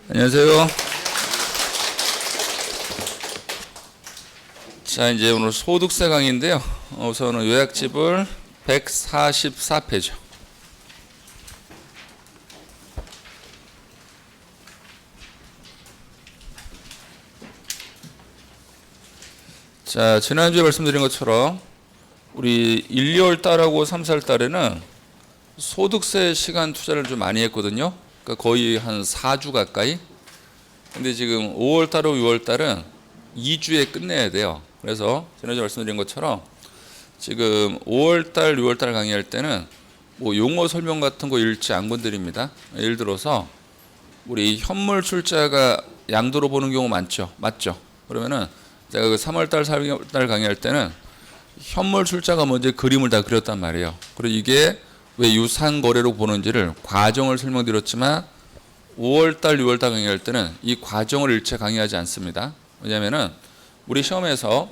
안녕하세요. 자, 이제 오늘 소득세 강의인데요. 우선은 요약집을 144페이지. 자, 지난주에 말씀드린 것처럼 우리 1, 2월 달하고 3, 4월 달에는 소득세 시간 투자를 좀 많이 했거든요. 그러니까 거의 한 4주 가까이. 근데 지금 5월 달하고 6월 달은 2주에 끝내야 돼요. 그래서 지난주에 말씀드린 것처럼 지금 5월 달, 6월 달 강의할 때는 뭐 용어 설명 같은 거 읽지 안 건드립니다. 예를 들어서 우리 현물 출자가 양도로 보는 경우 많죠. 맞죠? 그러면은 제가 그 3월 달, 4월 달 강의할 때는 현물 출자가 먼저 그림을 다 그렸단 말이에요. 그리고 이게 왜 유상 거래로 보는지를 과정을 설명드렸지만 5월 달, 6월 달 강의할 때는 이 과정을 일체 강의하지 않습니다. 왜냐면은 우리 시험에서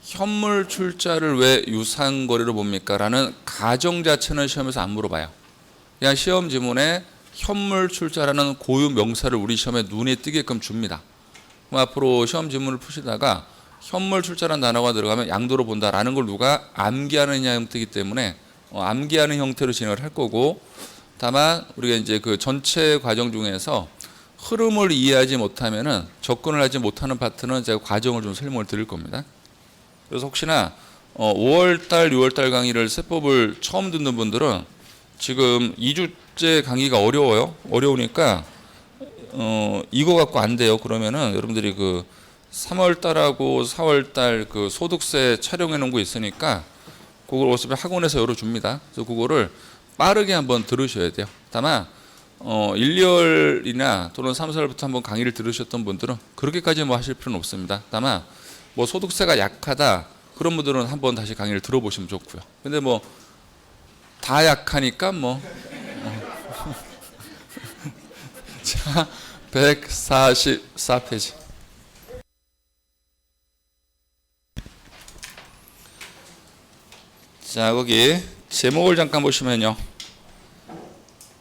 현물 출자를 왜 유상 거래로 봅니까? 라는 가정 자체는 시험에서 안 물어봐요. 그냥 시험 지문에 현물 출자라는 고유 명사를 우리 시험에 눈에 띄게끔 줍니다. 그럼 앞으로 시험 지문을 푸시다가 현물 출자라는 단어가 들어가면 양도로 본다라는 걸 누가 암기하는 형태이기 때문에 암기하는 형태로 진행을 할 거고, 다만 우리가 이제 그 전체 과정 중에서 흐름을 이해하지 못하면은 접근을 하지 못하는 파트는 제가 과정을 좀 설명을 드릴 겁니다. 그래서 혹시나 5월달, 6월달 강의를 세법을 처음 듣는 분들은 지금 2주째 강의가 어려우니까 이거 갖고 안 돼요. 그러면은 여러분들이 그 3월달하고 4월달 그 소득세 촬영해 놓은 거 있으니까 그걸 어차피 학원에서 열어줍니다. 그래서 그거를 빠르게 한번 들으셔야 돼요. 다만 1, 2월이나 또는 3, 4월부터 한번 강의를 들으셨던 분들은 그렇게까지 뭐 하실 필요는 없습니다. 다만 뭐 소득세가 약하다 그런 분들은 한번 다시 강의를 들어보시면 좋고요. 근데 뭐 다 약하니까 뭐 자, 144페이지. 자, 거기 제목을 잠깐 보시면요.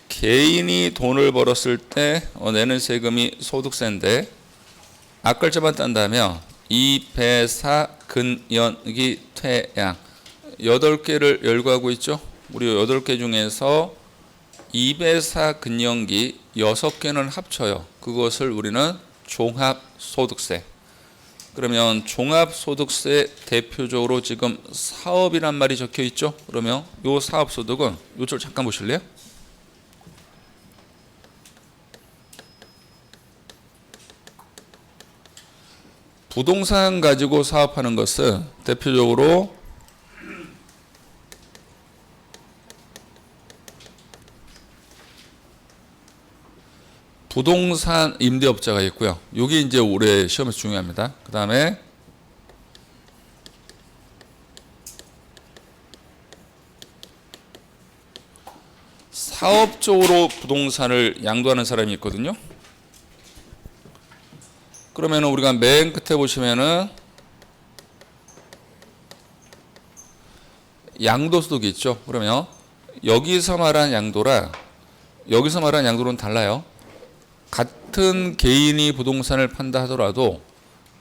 개인이 돈을 벌었을 때 내는 세금이 소득세인데 앞글자만 딴다면 이배사 근연기 퇴양 8개를 열거하고 있죠. 우리 8개 중에서 이배사 근연기 6개는 합쳐요. 그것을 우리는 종합소득세. 그러면 종합소득세 대표적으로 지금 사업이란 말이 적혀 있죠. 그러면 이 사업소득은 이쪽 잠깐 보실래요? 부동산 가지고 사업하는 것은 대표적으로 부동산 임대업자가 있고요. 이게 이제 올해 시험에서 중요합니다. 그 다음에 사업적으로 부동산을 양도하는 사람이 있거든요. 그러면 우리가 맨 끝에 보시면은 양도소득이 있죠. 그러면 여기서 말하는 양도랑 여기서 말하는 양도는 달라요. 같은 개인이 부동산을 판다 하더라도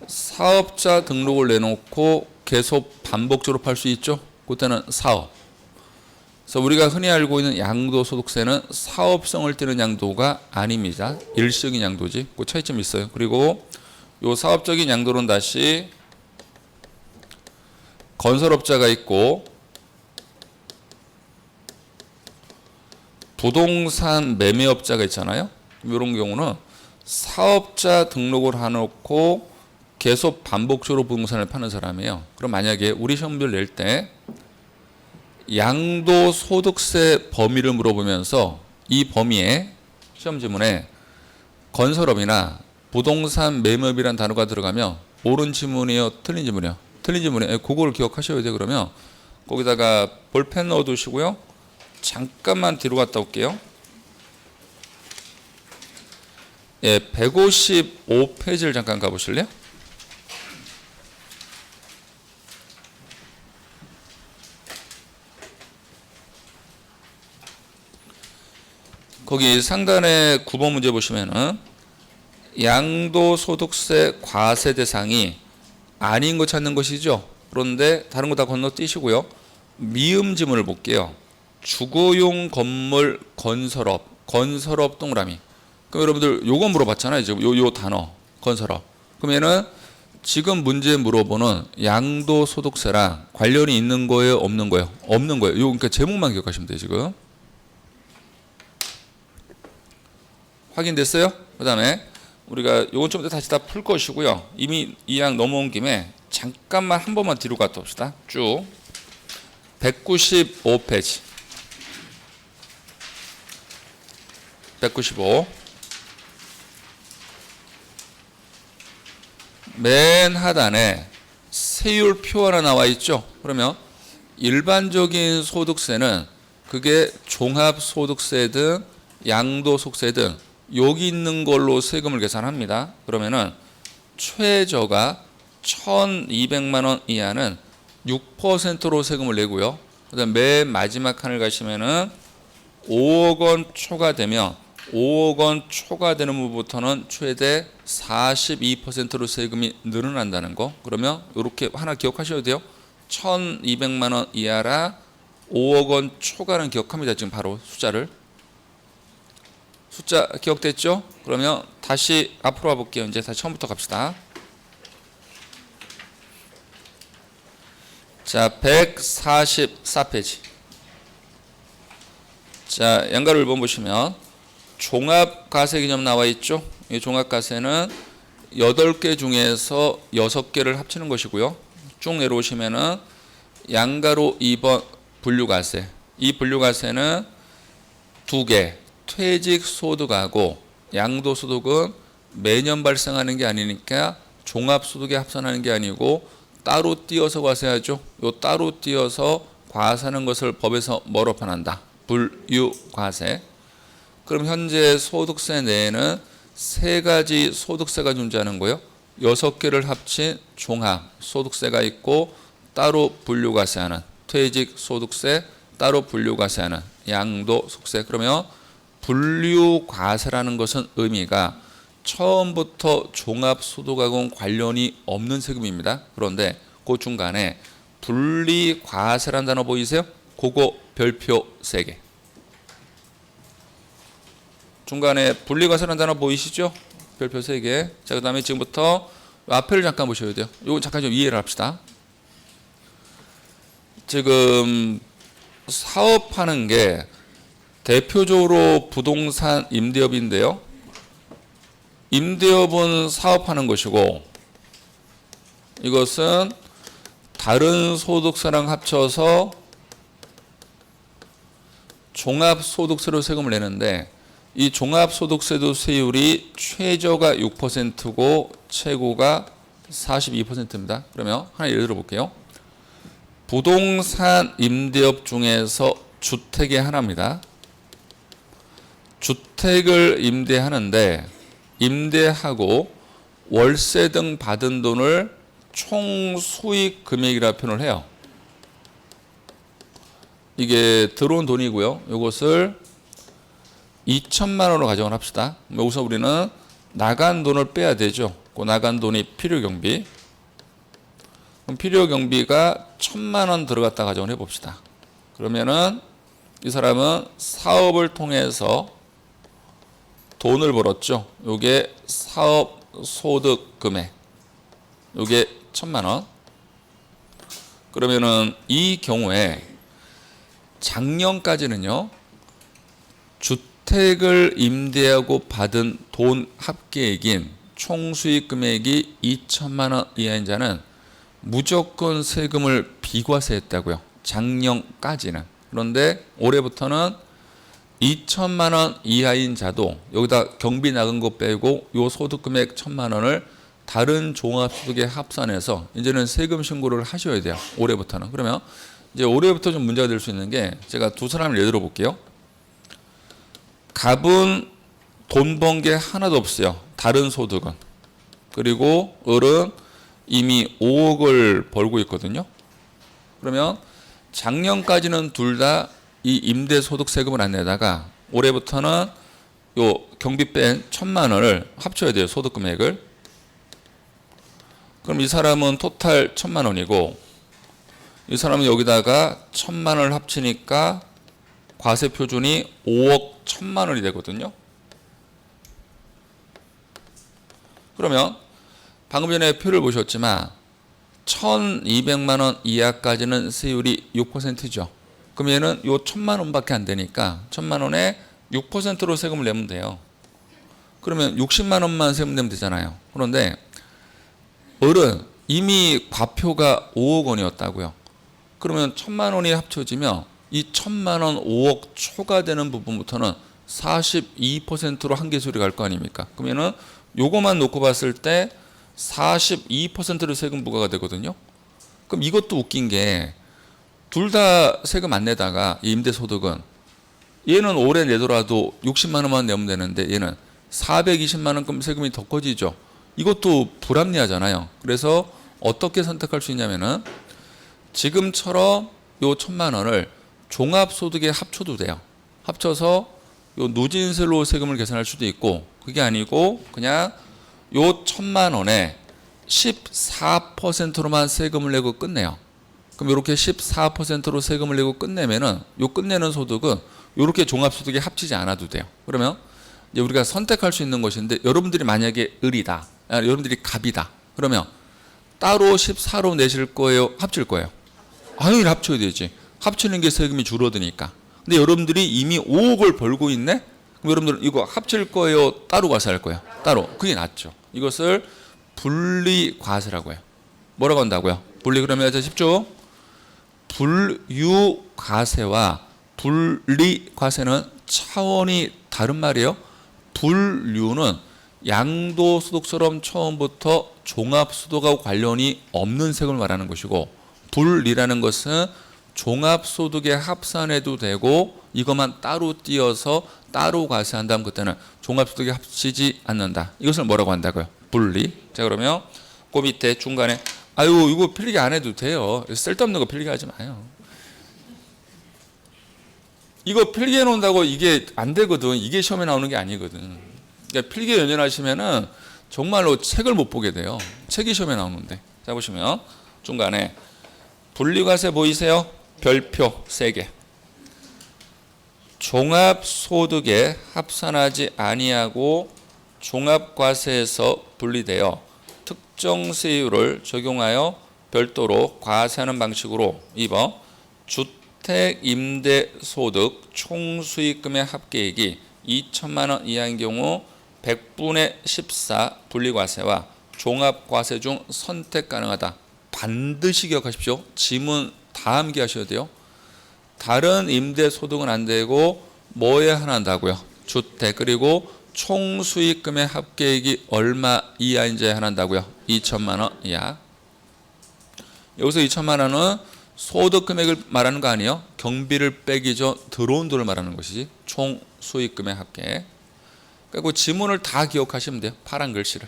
사업자 등록을 내놓고 계속 반복적으로 팔 수 있죠. 그때는 사업. 그래서 우리가 흔히 알고 있는 양도소득세는 사업성을 띠는 양도가 아닙니다. 일시적인 양도지. 그 차이점이 있어요. 그리고 이 사업적인 양도는 다시 건설업자가 있고 부동산 매매업자가 있잖아요. 이런 경우는 사업자 등록을 해놓고 계속 반복적으로 부동산을 파는 사람이에요. 그럼 만약에 우리 시험을 낼 때 양도소득세 범위를 물어보면서 이 범위에 시험 지문에 건설업이나 부동산 매매업이라는 단어가 들어가면 옳은 지문이에요? 틀린 지문이에요? 틀린 지문이에요. 그걸 기억하셔야 돼요. 그러면 거기다가 볼펜 넣어두시고요. 잠깐만 뒤로 갔다 올게요. 예, 155페이지를 잠깐 가보실래요? 거기 상단에 9번 문제 보시면은 양도소득세 과세 대상이 아닌 거 찾는 것이죠. 그런데 다른 거 다 건너뛰시고요. 미음 지문을 볼게요. 주거용 건물 건설업 동그라미. 그럼 여러분들 요거 물어봤잖아요. 지금 요 단어 건설업. 그러면은 지금 문제 물어보는 양도소득세랑 관련이 있는 거예요, 없는 거예요? 없는 거예요. 요 그러니까 제목만 기억하시면 돼요. 지금 확인됐어요? 그다음에 우리가 요건 좀 더 다시 다 풀 것이고요. 이미 이 양 넘어온 김에 잠깐만 한 번만 뒤로 갔다 옵시다. 쭉 195페이지 195 맨 하단에 세율표 하나 나와 있죠. 그러면 일반적인 소득세는 그게 종합소득세든 양도소득세든 여기 있는 걸로 세금을 계산합니다. 그러면은 최저가 1,200만 원 이하는 6%로 세금을 내고요. 그다음 맨 마지막 칸을 가시면은 5억 원 초과되면 5억 원 초과되는 부분부터는 최대 42%로 세금이 늘어난다는 거. 그러면 이렇게 하나 기억하셔도 돼요. 1,200만 원 이하라 5억 원 초과는 기억합니다. 지금 바로 숫자를. 숫자 기억됐죠? 그러면 다시 앞으로 와볼게요. 이제 다시 처음부터 갑시다. 자, 144페이지. 자, 양가로 1번 보시면 종합과세개념 나와 있죠? 이 종합과세는 8개 중에서 6개를 합치는 것이고요. 쭉 내려오시면은 양가로 2번 분류과세. 이 분류과세는 2개. 퇴직소득하고 양도소득은 매년 발생하는 게 아니니까 종합소득에 합산하는 게 아니고 따로 띄어서 과세하죠. 요 따로 띄어서 과세하는 것을 법에서 뭐로 판한다? 분류과세. 그럼 현재 소득세 내에는 3가지 소득세가 존재하는 거예요. 6개를 합친 종합소득세가 있고 따로 분류과세하는 퇴직소득세, 따로 분류과세하는 양도소득세. 그러면 분류과세라는 것은 의미가 처음부터 종합소득하고는 관련이 없는 세금입니다. 그런데 그 중간에 분리과세라는 단어 보이세요? 그거 별표 3개. 중간에 분리과세라는 단어 보이시죠? 별표 3개. 자, 그 다음에 지금부터 앞에를 잠깐 보셔야 돼요. 이거 잠깐 좀 이해를 합시다. 지금 사업하는 게 대표적으로 부동산 임대업인데요. 임대업은 사업하는 것이고 이것은 다른 소득세랑 합쳐서 종합소득세로 세금을 내는데 이 종합소득세도 세율이 최저가 6%고 최고가 42%입니다. 그러면 하나 예를 들어 볼게요. 부동산 임대업 중에서 주택의 하나입니다. 주택을 임대하는데 임대하고 월세 등 받은 돈을 총 수익 금액이라 표현을 해요. 이게 들어온 돈이고요. 이것을 2천만 원으로 가정을 합시다. 여기서 우리는 나간 돈을 빼야 되죠. 그 나간 돈이 필요경비. 그럼 필요경비가 1,000만 원 들어갔다 가정을 해봅시다. 그러면은 이 사람은 사업을 통해서 돈을 벌었죠. 요게 사업 소득 금액. 요게 1,000만 원. 그러면은 이 경우에 작년까지는요. 주택을 임대하고 받은 돈 합계액인 총수익 금액이 2천만 원 이하인 자는 무조건 세금을 비과세했다고요. 작년까지는. 그런데 올해부터는 2천만 원 이하인 자도 여기다 경비 나간 거 빼고 요 소득 금액 1,000만 원을 다른 종합소득에 합산해서 이제는 세금 신고를 하셔야 돼요. 올해부터는. 그러면 이제 올해부터 좀 문제가 될 수 있는 게 제가 두 사람을 예를 들어 볼게요. 갑은 돈 번 게 하나도 없어요. 다른 소득은. 그리고 을은 이미 5억을 벌고 있거든요. 그러면 작년까지는 둘 다 이 임대소득 세금을 안 내다가 올해부터는 요 경비 뺀 1,000만 원을 합쳐야 돼요. 소득 금액을. 그럼 이 사람은 토탈 1,000만 원이고 이 사람은 여기다가 1,000만 원을 합치니까 과세 표준이 5억 1,000만 원이 되거든요. 그러면 방금 전에 표를 보셨지만 1,200만 원 이하까지는 세율이 6%죠. 그럼 얘는 요 1,000만 원밖에 안 되니까 1,000만 원에 6%로 세금을 내면 돼요. 그러면 60만 원만 세금 내면 되잖아요. 그런데 어른 이미 과표가 5억 원이었다고요. 그러면 1,000만 원이 합쳐지면 이 1,000만 원 5억 초과되는 부분부터는 42%로 한계소리 갈 거 아닙니까? 그러면은 요거만 놓고 봤을 때 42%로 세금 부과가 되거든요. 그럼 이것도 웃긴 게 둘 다 세금 안 내다가 이 임대소득은 얘는 올해 내더라도 60만 원만 내면 되는데 얘는 420만 원급 세금이 더 커지죠. 이것도 불합리하잖아요. 그래서 어떻게 선택할 수 있냐면은 지금처럼 요 1,000만 원을 종합소득에 합쳐도 돼요. 합쳐서 요 누진세로 세금을 계산할 수도 있고 그게 아니고 그냥 요 1,000만 원에 14%로만 세금을 내고 끝내요. 그럼 이렇게 14%로 세금을 내고 끝내면은 요 끝내는 소득은 이렇게 종합소득에 합치지 않아도 돼요. 그러면 이제 우리가 선택할 수 있는 것인데 여러분들이 만약에 을이다, 여러분들이 갑이다. 그러면 따로 14로 내실 거예요? 합칠 거예요? 당연히 합쳐야 되지. 합치는 게 세금이 줄어드니까. 근데 여러분들이 이미 5억을 벌고 있네? 그럼 여러분들은 이거 합칠 거예요? 따로 과세할 거예요? 따로. 그게 낫죠. 이것을 분리과세라고 해요. 뭐라고 한다고요? 분리 그러면 아주 쉽죠? 분류과세와 분리과세는 차원이 다른 말이에요. 분류는 양도소득처럼 처음부터 종합소득하고 관련이 없는 세금을 말하는 것이고 분리라는 것은 종합소득에 합산해도 되고 이것만 따로 띄어서 따로 과세한다면 그때는 종합소득에 합치지 않는다. 이것을 뭐라고 한다고요? 분리. 자 그러면 그 밑에 중간에 아유 이거 필기 안 해도 돼요. 쓸데없는 거 필기 하지 마요. 이거 필기해 놓는다고 이게 안 되거든. 이게 시험에 나오는 게 아니거든. 그러니까 필기에 연연하시면은 정말로 책을 못 보게 돼요. 책이 시험에 나오는데. 자 보시면 중간에 분리과세 보이세요? 별표 3개. 종합소득에 합산하지 아니하고 종합과세에서 분리되어 특정 세율을 적용하여 별도로 과세하는 방식으로 2번 주택임대소득 총수익금의 합계액이 2천만 원 이하인 경우 100분의 14 분리과세와 종합과세 중 선택 가능하다. 반드시 기억하십시오. 지문 다 암기하셔야 돼요. 다른 임대소득은 안 되고 뭐에 한한다고요? 주택 그리고 총수익금의 합계액이 얼마 이하인지에 한한다고요? 2천만 원 이하. 여기서 2천만 원은 소득 금액을 말하는 거 아니에요? 경비를 빼기죠. 들어온 돈을 말하는 것이지. 총수익금의 합계액. 그리고 지문을 다 기억하시면 돼요. 파란 글씨를.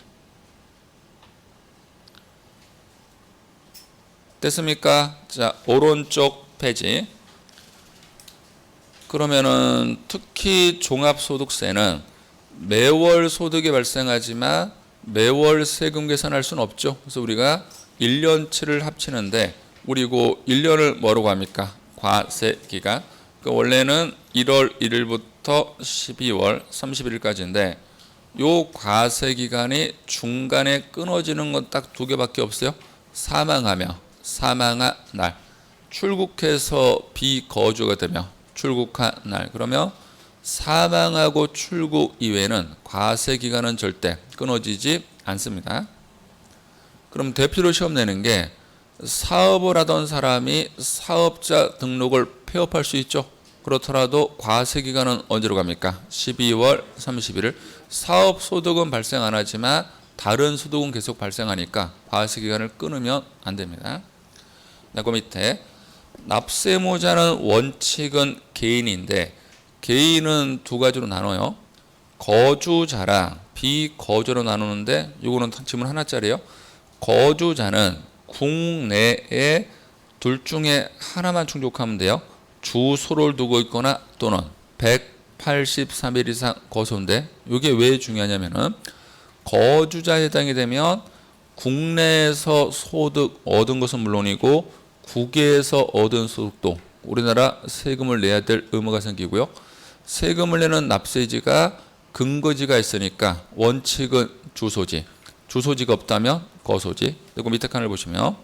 됐습니까? 자, 오른쪽 페이지. 그러면은 특히 종합소득세는 매월 소득이 발생하지만 매월 세금 계산할 수는 없죠. 그래서 우리가 1년치를 합치는데 우리고 1년을 뭐라고 합니까? 과세기간. 그러니까 원래는 1월 1일부터 12월 31일까지인데 요 과세기간이 중간에 끊어지는 건 딱 2개밖에 없어요. 사망하며 사망한 날, 출국해서 비거주가 되며 출국한 날. 그러면 사망하고 출국 이외에는 과세기간은 절대 끊어지지 않습니다. 그럼 대표로 시험 내는 게 사업을 하던 사람이 사업자 등록을 폐업할 수 있죠. 그렇더라도 과세기간은 언제로 갑니까? 12월 31일. 사업소득은 발생 안 하지만 다른 소득은 계속 발생하니까 과세기간을 끊으면 안 됩니다. 그 밑에 납세무자는 원칙은 개인인데 개인은 2가지로 나눠요. 거주자랑 비거주로 나누는데 이거는 지문 하나짜리예요. 거주자는 국내에 둘 중에 하나만 충족하면 돼요. 주소를 두고 있거나 또는 183일 이상 거소인데 이게 왜 중요하냐면은 거주자에 해당이 되면 국내에서 소득 얻은 것은 물론이고 국외에서 얻은 소득도 우리나라 세금을 내야 될 의무가 생기고요. 세금을 내는 납세지가 근거지가 있으니까 원칙은 주소지, 주소지가 없다면 거소지. 그리고 밑에 칸을 보시면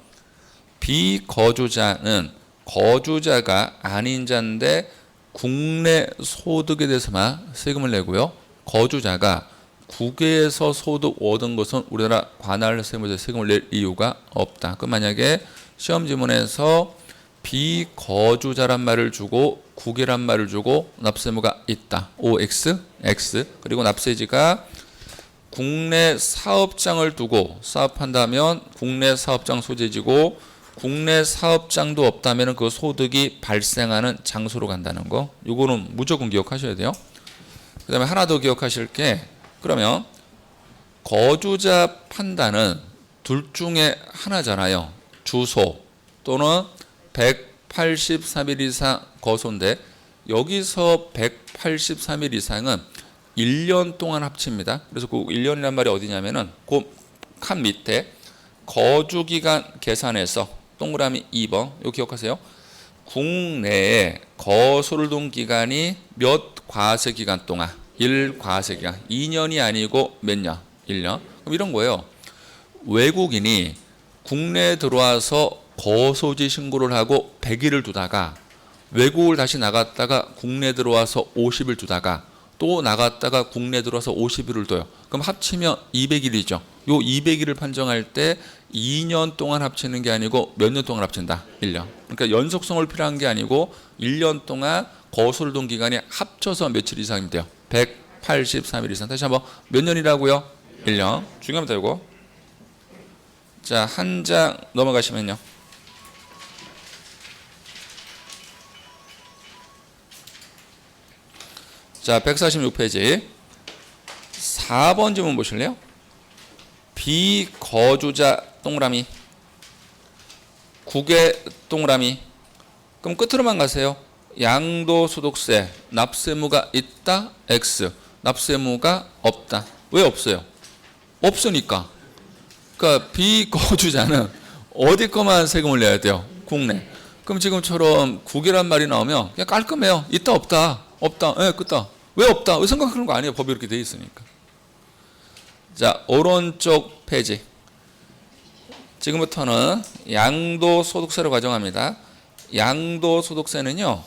비거주자는 거주자가 아닌 자인데 국내 소득에 대해서만 세금을 내고요. 거주자가 국외에서 소득 얻은 것은 우리나라 관할 세무서에 세금을 낼 이유가 없다. 그럼 만약에 시험 지문에서 비거주자란 말을 주고 국외란 말을 주고 납세의무가 있다. OX, X. 그리고 납세지가 국내 사업장을 두고 사업한다면 국내 사업장 소재지고 국내 사업장도 없다면 그 소득이 발생하는 장소로 간다는 거. 이거는 무조건 기억하셔야 돼요. 그 다음에 하나 더 기억하실 게 그러면 거주자 판단은 둘 중에 하나잖아요. 주소 또는 183일 이상 거소인데 여기서 183일 이상은 1년 동안 합칩니다. 그래서 그 1년이란 말이 어디냐면은 그 칸 밑에 거주기간 계산해서 동그라미 2번 이거 기억하세요. 국내에 거소를 둔 기간이 몇 과세 기간 동안 1과세 기간 2년이 아니고 몇 년? 1년. 그럼 이런 거예요. 외국인이 국내에 들어와서 거소지 신고를 하고 100일을 두다가 외국을 다시 나갔다가 국내 들어와서 50일 두다가 또 나갔다가 국내 들어와서 50일을 둬요. 그럼 합치면 200일이죠. 요 200일을 판정할 때 2년 동안 합치는 게 아니고 몇 년 동안 합친다? 1년. 그러니까 연속성을 필요한 게 아니고 1년 동안 거소를 둔 기간이 합쳐서 며칠 이상이면 돼요. 183일 이상. 다시 한번 몇 년이라고요? 1년. 중요합니다. 이거. 자, 한 장 넘어가시면요. 자, 146페이지 4번 질문 보실래요? 비거주자 동그라미 국외 동그라미. 그럼 끝으로만 가세요. 양도소득세 납세의무가 있다. X. 납세의무가 없다. 왜 없어요? 없으니까. 그러니까 비거주자는 어디 거만 세금을 내야 돼요? 국내. 그럼 지금처럼 국외란 말이 나오면 그냥 깔끔해요. 있다 없다. 없다. 예, 끝다. 왜 없다? 왜 생각하는 거 아니에요? 법이 이렇게 돼 있으니까. 자, 오른쪽 페이지. 지금부터는 양도소득세로 가정합니다. 양도소득세는요.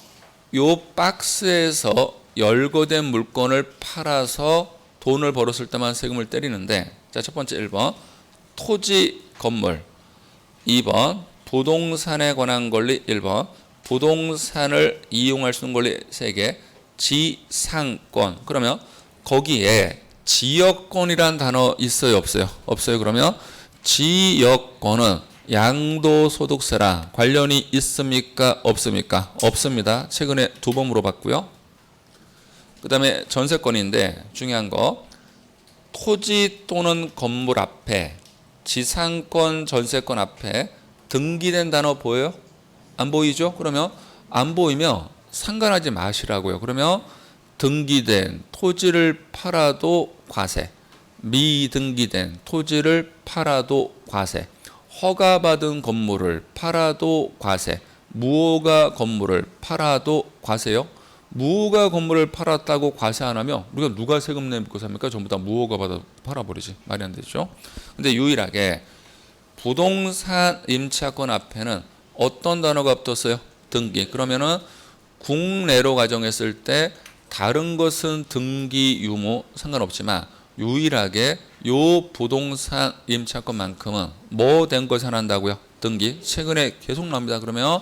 요 박스에서 열거된 물건을 팔아서 돈을 벌었을 때만 세금을 때리는데, 자, 첫 번째 1번 토지 건물, 2번 부동산에 관한 권리 1번 부동산을 이용할 수 있는 권리 3개 지상권. 그러면 거기에 지역권이란 단어 있어요 없어요? 없어요. 그러면 지역권은 양도소득세랑 관련이 있습니까 없습니까? 없습니다. 최근에 2번 물어봤고요. 그 다음에 전세권인데 중요한 거 토지 또는 건물 앞에 지상권 전세권 앞에 등기된 단어 보여요? 안 보이죠? 그러면 안 보이면 상관하지 마시라고요. 그러면 등기된 토지를 팔아도 과세, 미등기된 토지를 팔아도 과세, 허가받은 건물을 팔아도 과세, 무허가 건물을 팔아도 과세요. 무허가 건물을 팔았다고 과세 안 하면 우리가 누가 세금 내고 삽니까? 전부 다 무허가 받아 팔아버리지. 말이 안 되죠. 근데 유일하게 부동산 임차권 앞에는 어떤 단어가 붙었어요? 등기. 그러면은 국내로 가정했을 때 다른 것은 등기 유무 상관없지만 유일하게 요 부동산 임차권만큼은 뭐 된 것을 한다고요? 등기. 최근에 계속 나옵니다. 그러면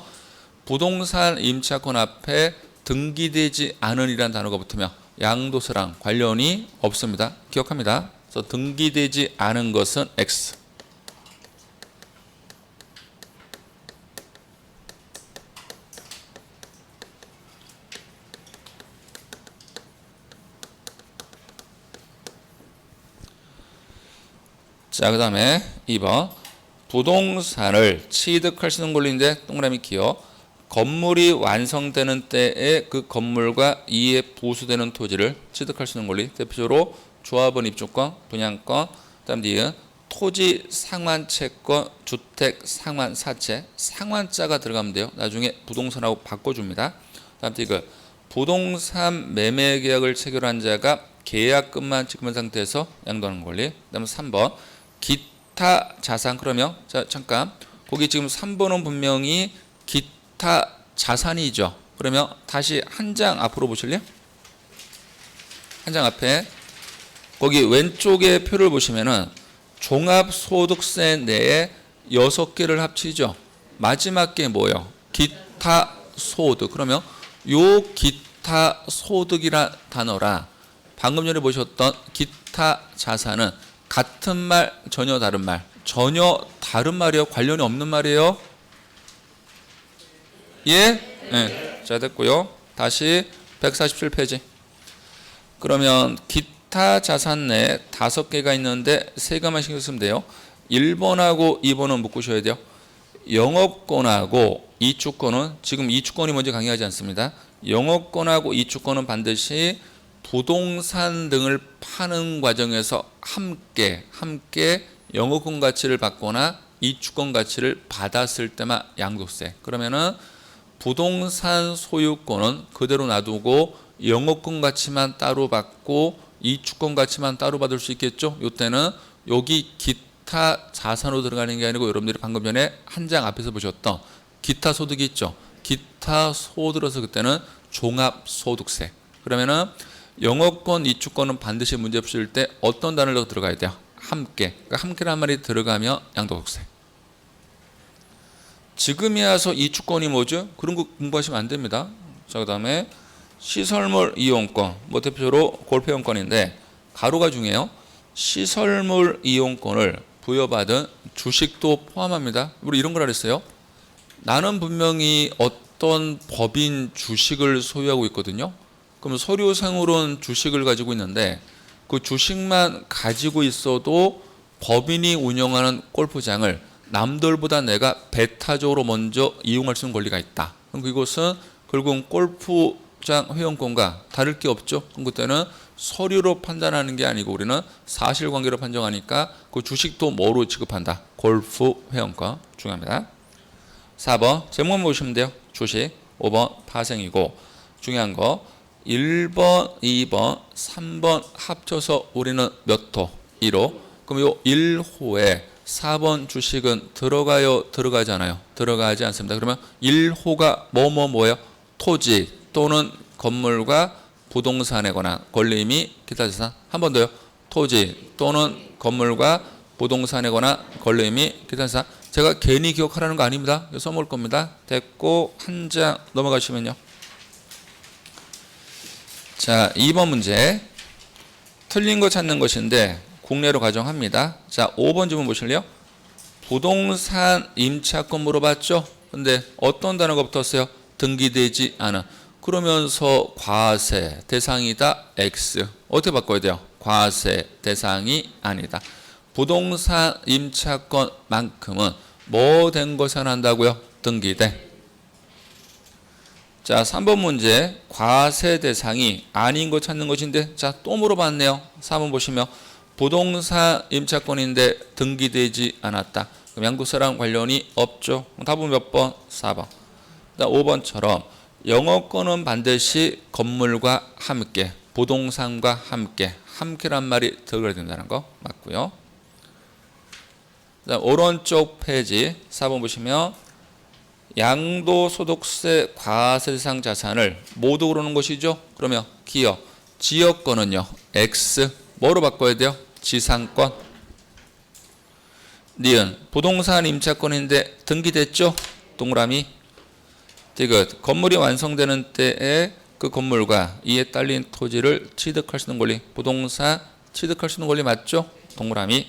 부동산 임차권 앞에 등기되지 않은이라는 단어가 붙으면 양도세랑 관련이 없습니다. 기억합니다. 그래서 등기되지 않은 것은 X. 자, 그 다음에 2번 부동산을 취득할 수 있는 권리인데 동그라미 키워 건물이 완성되는 때에 그 건물과 이에 부수되는 토지를 취득할 수 있는 권리. 대표적으로 조합원 입주권, 분양권, 그다음 뒤에 토지 상환채권, 주택 상환사채, 상환자가 들어가면 돼요. 나중에 부동산하고 바꿔줍니다. 그다음 뒤에 그 부동산 매매 계약을 체결한 자가 계약금만 지급한 상태에서 양도하는 권리. 그다음에 3번 기타 자산. 그러면 자 잠깐 거기 지금 3번은 분명히 기타 자산이죠. 그러면 다시 한 장 앞으로 보실래요? 한 장 앞에 거기 왼쪽에 표를 보시면은 종합소득세 내에 6개를 합치죠. 마지막 게 뭐예요? 기타 소득. 그러면 요 기타 소득이라 단어라 방금 전에 보셨던 기타 자산은 같은 말, 전혀 다른 말. 전혀 다른 말이에요? 관련이 없는 말이에요? 예? 네. 자, 됐고요. 다시 147페이지. 그러면 기타 자산 내에 5개가 있는데 3개만 신경 쓰면 돼요. 1번하고 2번은 묶으셔야 돼요. 영업권하고 이주권은 지금 이주권이 먼저 강의하지 않습니다. 영업권하고 이주권은 반드시 부동산 등을 파는 과정에서 함께 영업권 가치를 받거나 이주권 가치를 받았을 때만 양도세. 그러면은 부동산 소유권은 그대로 놔두고 영업권 가치만 따로 받고 이주권 가치만 따로 받을 수 있겠죠. 이때는 여기 기타 자산으로 들어가는 게 아니고 여러분들이 방금 전에 한 장 앞에서 보셨던 기타 소득이 있죠. 기타 소득으로서 그때는 종합소득세. 그러면은 영업권, 이주권은 반드시 문제 푸실 때 어떤 단어가 들어가야 돼요? 함께. 그러니까 함께란 말이 들어가면 양도소득세. 지금이야 와서 이주권이 뭐죠? 그런 거 공부하시면 안 됩니다. 자, 그 다음에 시설물 이용권, 뭐 대표적으로 골프이용권인데 가로가 중요해요. 시설물 이용권을 부여받은 주식도 포함합니다. 우리 이런 걸 알았어요. 나는 분명히 어떤 법인 주식을 소유하고 있거든요. 그럼 서류상으로는 주식을 가지고 있는데 그 주식만 가지고 있어도 법인이 운영하는 골프장을 남들보다 내가 배타적으로 먼저 이용할 수 있는 권리가 있다. 그럼 그것은 결국 골프장 회원권과 다를 게 없죠. 그럼 그때는 서류로 판단하는 게 아니고 우리는 사실관계로 판정하니까 그 주식도 뭐로 취급한다? 골프 회원권 중요합니다. 4번 제목만 보시면 돼요. 주식. 5번 파생이고 중요한 거 1번, 2번, 3번 합쳐서 우리는 몇 호? 1호. 그럼 요 1호에 4번 주식은 들어가요? 들어가잖아요. 들어가지 않습니다. 그러면 1호가 뭐예요? 토지 또는 건물과 부동산에 관한 권리 및 기타 자산. 한 번 더요. 토지 또는 건물과 부동산에 관한 권리 및 기타 자산. 제가 괜히 기억하라는 거 아닙니다. 써먹을 겁니다. 됐고 한 장 넘어가시면요. 자, 2번 문제. 틀린 거 찾는 것인데 국내로 가정합니다. 자, 5번 질문 보실래요? 부동산 임차권 물어봤죠? 근데 어떤 단어가 붙었어요? 등기되지 않은. 그러면서 과세 대상이다 X. 어떻게 바꿔야 돼요? 과세 대상이 아니다. 부동산 임차권만큼은 뭐 된 것이 한다고요? 등기돼. 자, 3번 문제 과세 대상이 아닌 거 찾는 것인데 자, 또 물어봤네요. 4번 보시면 부동산 임차권인데 등기되지 않았다. 그럼 양도세랑 관련이 없죠. 답은 몇 번? 4번. 5번처럼 영업권은 반드시 건물과 함께 부동산과 함께란 말이 들어가야 된다는 거 맞고요. 오른쪽 페이지 4번 보시면 양도소득세 과세 대상 자산을 모두 고르는 것이죠. 그러면 기업, 지역권은요. X. 뭐로 바꿔야 돼요? 지상권. 니은 부동산 임차권인데 등기됐죠? 동그라미. 디귿 건물이 완성되는 때에 그 건물과 이에 딸린 토지를 취득할 수 있는 권리. 부동산 취득할 수 있는 권리 맞죠? 동그라미.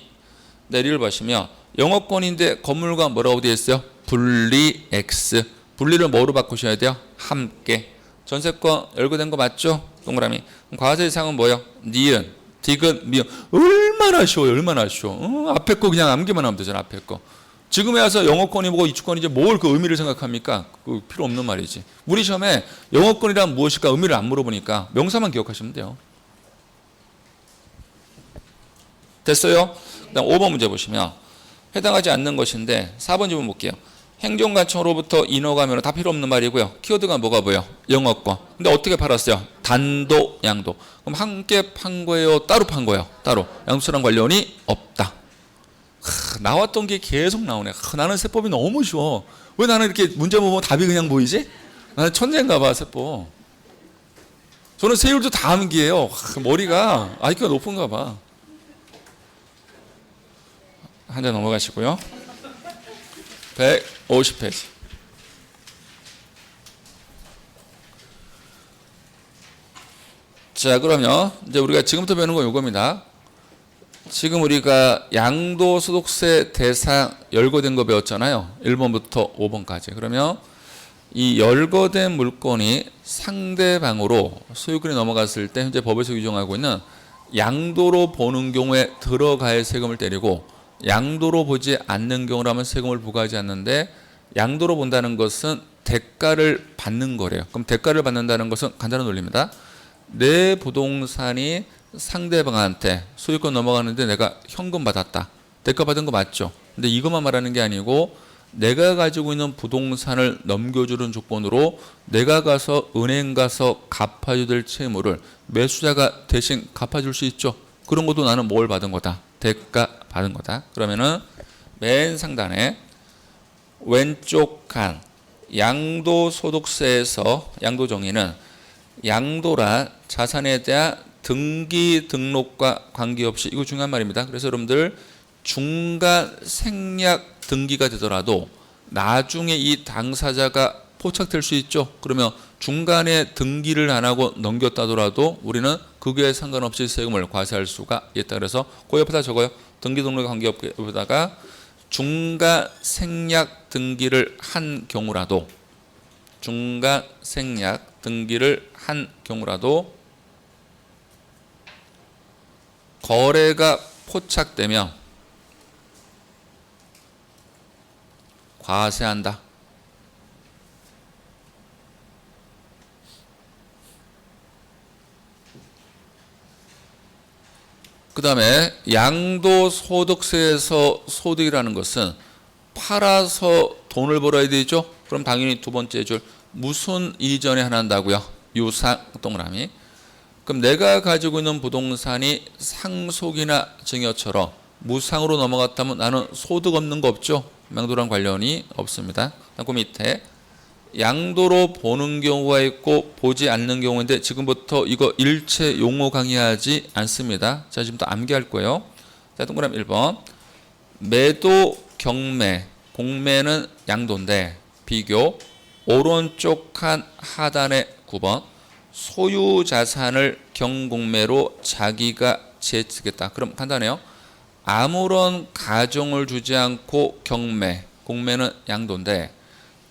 내리를 보시면 영업권인데 건물과 뭐라고 되어 있어요? 분리 X. 분리를 뭐로 바꾸셔야 돼요? 함께. 전세권 열거된 거 맞죠? 동그라미. 과세 대상은 뭐예요? 니은, 디귿, 미음. 얼마나 쉬워요. 얼마나 쉬워. 앞에 거 그냥 암기만 하면 되잖아. 앞에 거. 지금에 와서 영어권이 뭐고 이주권이지 뭘 그 의미를 생각합니까? 그 필요 없는 말이지. 우리 시험에 영어권이란 무엇일까 의미를 안 물어보니까 명사만 기억하시면 돼요. 됐어요? 그다음 5번 문제 보시면 해당하지 않는 것인데 4번 질문 볼게요. 행정관청으로부터 인허가 면허 다 필요 없는 말이고요. 키워드가 뭐가 보여? 영어권. 근데 어떻게 팔았어요? 단도, 양도. 그럼 함께 판 거예요? 따로 판 거예요? 따로. 양도세랑 관련이 없다. 나왔던 게 계속 나오네. 나는 세법이 너무 쉬워. 왜 나는 이렇게 문제 보면 답이 그냥 보이지? 나는 천재인가 봐, 세법. 저는 세율도 다 암기해요. 머리가 IQ가 높은가 봐. 한 장 넘어가시고요. 150페이지. 자, 그러면 이제 우리가 지금부터 배우는 건 이겁니다. 지금 우리가 양도소득세 대상 열거된 거 배웠잖아요. 1번부터 5번까지. 그러면 이 열거된 물건이 상대방으로 소유권이 넘어갔을 때 현재 법에서 규정하고 있는 양도로 보는 경우에 들어갈 세금을 때리고 양도로 보지 않는 경우라면 세금을 부과하지 않는데 양도로 본다는 것은 대가를 받는 거래요. 그럼 대가를 받는다는 것은 간단한 논리입니다. 내 부동산이 상대방한테 소유권 넘어가는데 내가 현금 받았다. 대가 받은 거 맞죠? 근데 이것만 말하는 게 아니고 내가 가지고 있는 부동산을 넘겨주는 조건으로 내가 가서 은행 가서 갚아줘야 될 채무를 매수자가 대신 갚아줄 수 있죠. 그런 것도 나는 뭘 받은 거다? 대가 받은 거다. 그러면은 맨 상단에 왼쪽 칸 양도소득세에서 양도정의는 양도라 자산에 대한 등기 등록과 관계없이, 이거 중요한 말입니다. 그래서 여러분들 중간 생략 등기가 되더라도 나중에 이 당사자가 포착될 수 있죠. 그러면 중간에 등기를 안 하고 넘겼다더라도 우리는 그게 상관없이 세금을 과세할 수가 있다. 그래서 그 옆에다 적어요. 등기 등록과 관계없다가 중간 생략 등기를 한 경우라도 중간 생략 등기를 한 경우라도 거래가 포착되면 과세한다. 그 다음에 양도소득세에서 소득이라는 것은 팔아서 돈을 벌어야 되죠. 그럼 당연히 두 번째 줄 무슨 이전에 하나 한다고요? 유상 동그라미. 그럼 내가 가지고 있는 부동산이 상속이나 증여처럼 무상으로 넘어갔다면 나는 소득 없는 거 없죠? 양도랑 관련이 없습니다. 그 밑에 양도로 보는 경우가 있고 보지 않는 경우인데 지금부터 이거 일체 용어 강의하지 않습니다. 자, 지금부터 암기할 거예요. 자, 동그라미 1번. 매도 경매, 공매는 양도인데 비교 오른쪽 칸 하단의 9번. 소유 자산을 경공매로 자기가 제치겠다. 그럼 간단해요. 아무런 가정을 주지 않고 경매, 공매는 양도인데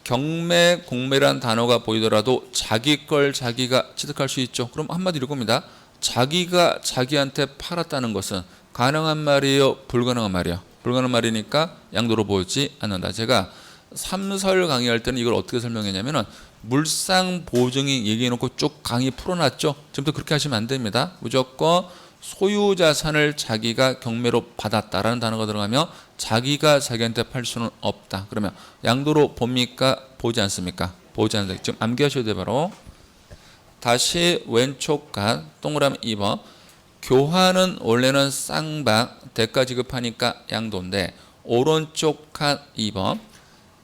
경매, 공매란 단어가 보이더라도 자기 걸 자기가 취득할 수 있죠. 그럼 한마디로 이겁니다. 자기가 자기한테 팔았다는 것은 가능한 말이에요? 불가능한 말이에요? 불가능한 말이니까 양도로 보지 않는다. 제가 삼설 강의할 때는 이걸 어떻게 설명했냐면은 물상 보증이 얘기해놓고 쭉 강의 풀어놨죠. 지금부터 그렇게 하시면 안 됩니다. 무조건 소유 자산을 자기가 경매로 받았다라는 단어가 들어가면 자기가 자기한테 팔 수는 없다. 그러면 양도로 봅니까? 보지 않습니까? 보지 않는다. 지금 암기하셔야 돼요. 바로 다시 왼쪽 칸 동그라미 2번. 교환은 원래는 쌍방 대가 지급하니까 양도인데 오른쪽 칸 2번.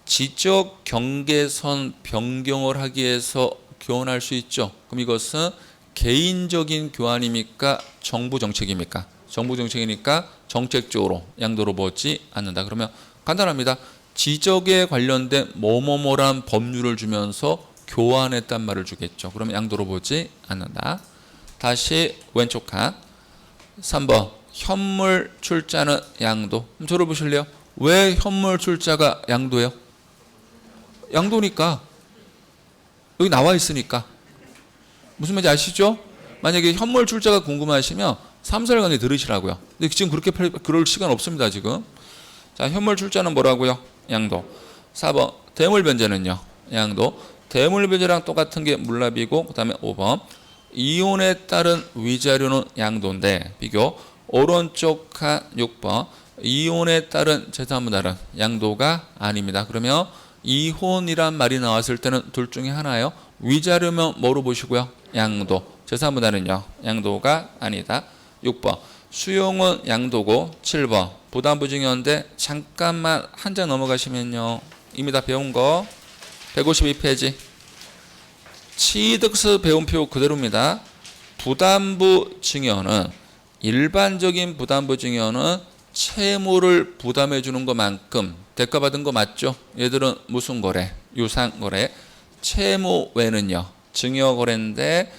지적 경계선 변경을 하기 위해서 교환할 수 있죠. 그럼 이것은 개인적인 교환입니까? 정부 정책입니까? 정부 정책이니까 정책적으로 양도로 보지 않는다. 그러면 간단합니다. 지적에 관련된 뭐뭐뭐란 법률을 주면서 교환했단 말을 주겠죠. 그러면 양도로 보지 않는다. 다시 왼쪽 칸 3번. 현물 출자는 양도. 그럼 저를 보실래요? 왜 현물 출자가 양도예요? 양도니까. 여기 나와 있으니까. 무슨 말인지 아시죠? 만약에 현물 출자가 궁금하시면 3설 강의 들으시라고요. 근데 지금 그렇게 그럴 시간 없습니다. 지금. 자, 현물 출자는 뭐라고요? 양도. 4번 대물 변제는요? 양도. 대물 변제랑 똑같은 게 물납이고, 그 다음에 5번 이혼에 따른 위자료는 양도인데 비교. 오른쪽 칸 6번 이혼에 따른 재산분할은 양도가 아닙니다. 그러면 이혼이란 말이 나왔을 때는 둘 중에 하나예요. 위자료면 뭐로 보시고요? 양도. 재산분할은요? 양도가 아니다. 6번 수용은 양도고, 7번 부담부증여인데 잠깐만 한 장 넘어가시면요, 이미 다 배운 거 152페이지 취득서 배운 표 그대로입니다. 부담부증여는, 일반적인 부담부증여는 채무를 부담해 주는 것만큼 대가받은 거 맞죠? 얘들은 무슨 거래? 유상거래. 채무 외는요 증여거래인데,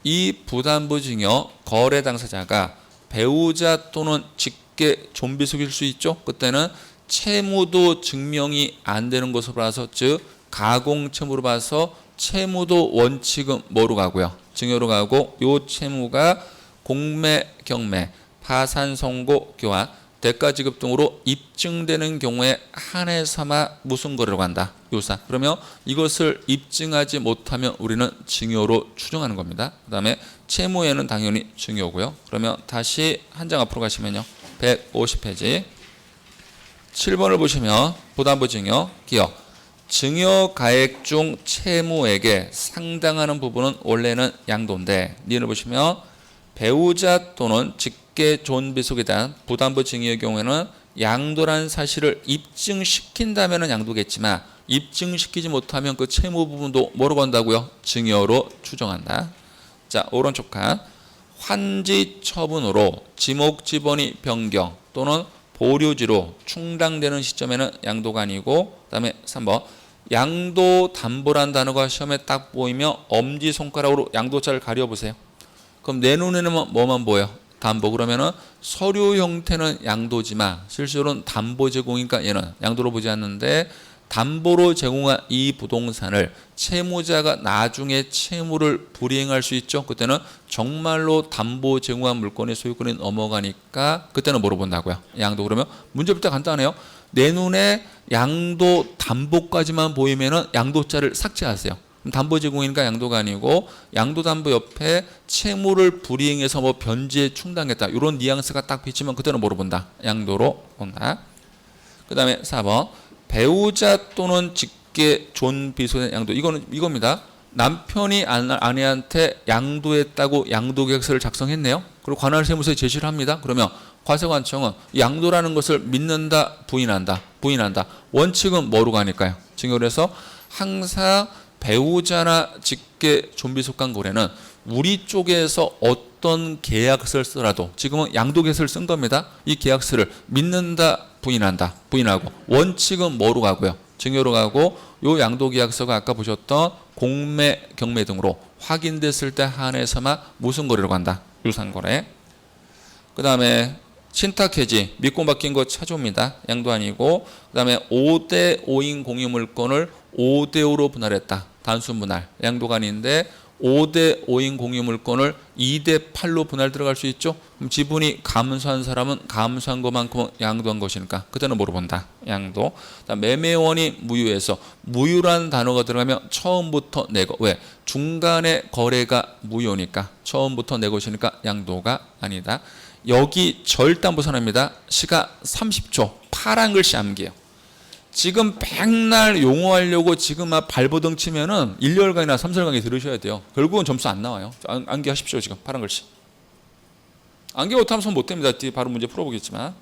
이 부담부증여 거래 당사자가 배우자 또는 직계 존비속일 수 있죠. 그때는 채무도 증명이 안 되는 것으로 봐서, 즉 가공채무로 봐서 채무도 원칙은 뭐로 가고요? 증여로 가고, 요 채무가 공매, 경매, 파산, 선고, 교환, 대가 지급 등으로 입증되는 경우에 한해서만 무슨 거래로 간다? 유사. 그러면 이것을 입증하지 못하면 우리는 증여로 추정하는 겁니다. 그 다음에 채무에는 당연히 증여고요. 그러면 다시 한 장 앞으로 가시면요, 150페이지 7번을 보시면 부담부증여 기억. 증여가액 중 채무액에 상당하는 부분은 원래는 양도인데, 니을 보시면 배우자 또는 직계 존비속에 대한 부담부 증여의 경우에는 양도라는 사실을 입증시킨다면 양도겠지만, 입증시키지 못하면 그 채무 부분도 뭐로 간다고요? 증여로 추정한다. 자, 오른쪽 칸 환지 처분으로 지목 지번이 변경 또는 보류지로 충당되는 시점에는 양도가 아니고, 그 다음에 3번 양도담보란 단어가 시험에 딱 보이면 엄지손가락으로 양도자를 가려보세요. 그럼 내 눈에는 뭐만 보여? 담보. 그러면은 서류 형태는 양도지만 실제로는 담보 제공이니까 얘는 양도로 보지 않는데, 담보로 제공한 이 부동산을 채무자가 나중에 채무를 불이행할 수 있죠. 그때는 정말로 담보 제공한 물건의 소유권이 넘어가니까 그때는 뭐로 본다고요? 양도. 그러면 문제부터 간단해요. 내 눈에 양도 담보까지만 보이면은 양도자를 삭제하세요. 담보 제공이니까 양도가 아니고, 양도담보 옆에 채무를 불이행해서 뭐 변제 충당했다, 이런 뉘앙스가 딱 비치면 그때는 뭐로 본다? 양도로 본다. 그 다음에 4번 배우자 또는 직계 존비속된 양도. 이겁니다. 남편이 아내한테 양도했다고 양도계약서를 작성했네요. 그리고 관할세무서에 제시를 합니다. 그러면 과세관청은 양도라는 것을 믿는다, 부인한다? 부인한다. 원칙은 뭐로 가니까요? 증여를 해서 항상 배우자나 직계 존비 속한 거래는 우리 쪽에서 어떤 계약서를 쓰더라도, 지금은 양도계약서를 쓴 겁니다. 이 계약서를 믿는다, 부인한다? 부인하고. 원칙은 뭐로 가고요? 증여로 가고, 요 양도계약서가 아까 보셨던 공매, 경매 등으로 확인됐을 때 한해서만 무슨 거래로 간다? 유상거래. 그 다음에 신탁해지, 믿고 맡긴 거 차조입니다. 양도 아니고. 그 다음에 5대 5인 공유물건을 5대 5로 분할했다. 단순 분할. 양도가 아닌데 5대 5인 공유물건을 2대 8로 분할 들어갈 수 있죠. 그럼 지분이 감소한 사람은 감소한 것만큼은 양도한 것이니까 그때는 뭐로 본다? 양도. 매매원이 무효해서, 무효라는 단어가 들어가면 처음부터 내 것. 왜? 중간에 거래가 무효니까 처음부터 내 것이니까 양도가 아니다. 여기 절담보선입니다. 시간 30초. 파란 글씨 암기해요. 지금 백날 용어하려고 지금 막 발버둥 치면은 1열강이나 3설 강의 들으셔야 돼요. 결국은 점수 안 나와요. 암기하십시오. 지금 파란 글씨. 암기 못하면 손 못 댑니다. 뒤에 바로 문제 풀어보겠지만.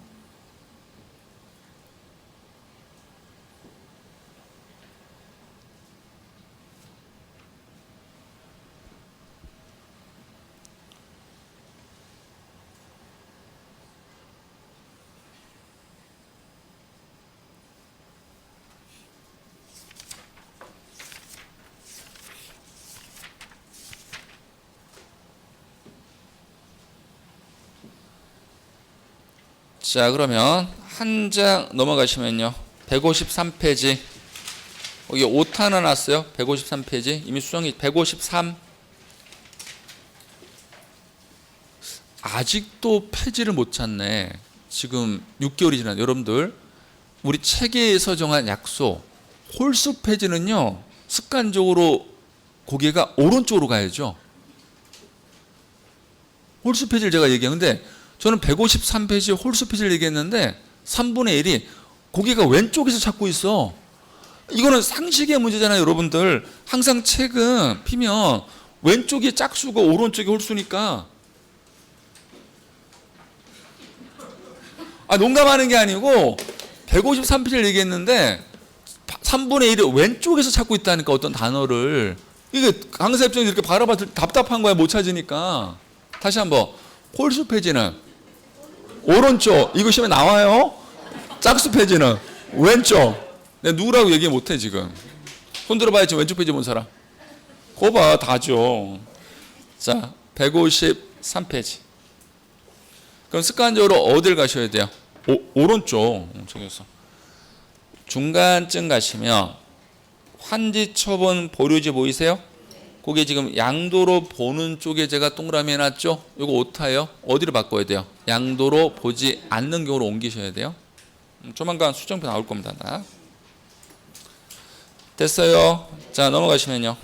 자, 그러면 한 장 넘어가시면요, 153페이지. 여기 오타 하나 났어요. 153페이지. 이미 수정이 153. 아직도 폐지를 못 찾네. 지금 6개월이 지난 여러분들. 우리 체계에서 정한 약속, 홀수 폐지는요, 습관적으로 고개가 오른쪽으로 가야죠. 홀수 폐지를 제가 얘기하는데, 저는 153페이지 홀수 폐지를 얘기했는데 3분의 1이 고개가 왼쪽에서 찾고 있어. 이거는 상식의 문제잖아요, 여러분들. 항상 책은 피면 왼쪽이 짝수고 오른쪽이 홀수니까. 농담하는 게 아니고 153페이지를 얘기했는데 3분의 1이 왼쪽에서 찾고 있다니까, 어떤 단어를. 이게 강사 입장에서 이렇게 바라봐도 답답한 거야, 못 찾으니까. 다시 한번. 홀수 폐지는 오른쪽. 이거 시험에 나와요. 짝수 폐지는 왼쪽. 내가 누구라고 얘기 못해 지금. 손 들어봐야지. 왼쪽 페이지 본 사람. 그거 봐, 다죠. 자, 153페이지. 그럼 습관적으로 어딜 가셔야 돼요? 오른쪽. 저기서 중간쯤 가시면 환지 처분 보류지 보이세요? 그게 지금 양도로 보는 쪽에 제가 동그라미 해놨죠? 이거 오타예요. 어디로 바꿔야 돼요? 양도로 보지 않는 경우로 옮기셔야 돼요. 조만간 수정표 나올 겁니다. 됐어요. 자, 넘어가시면요.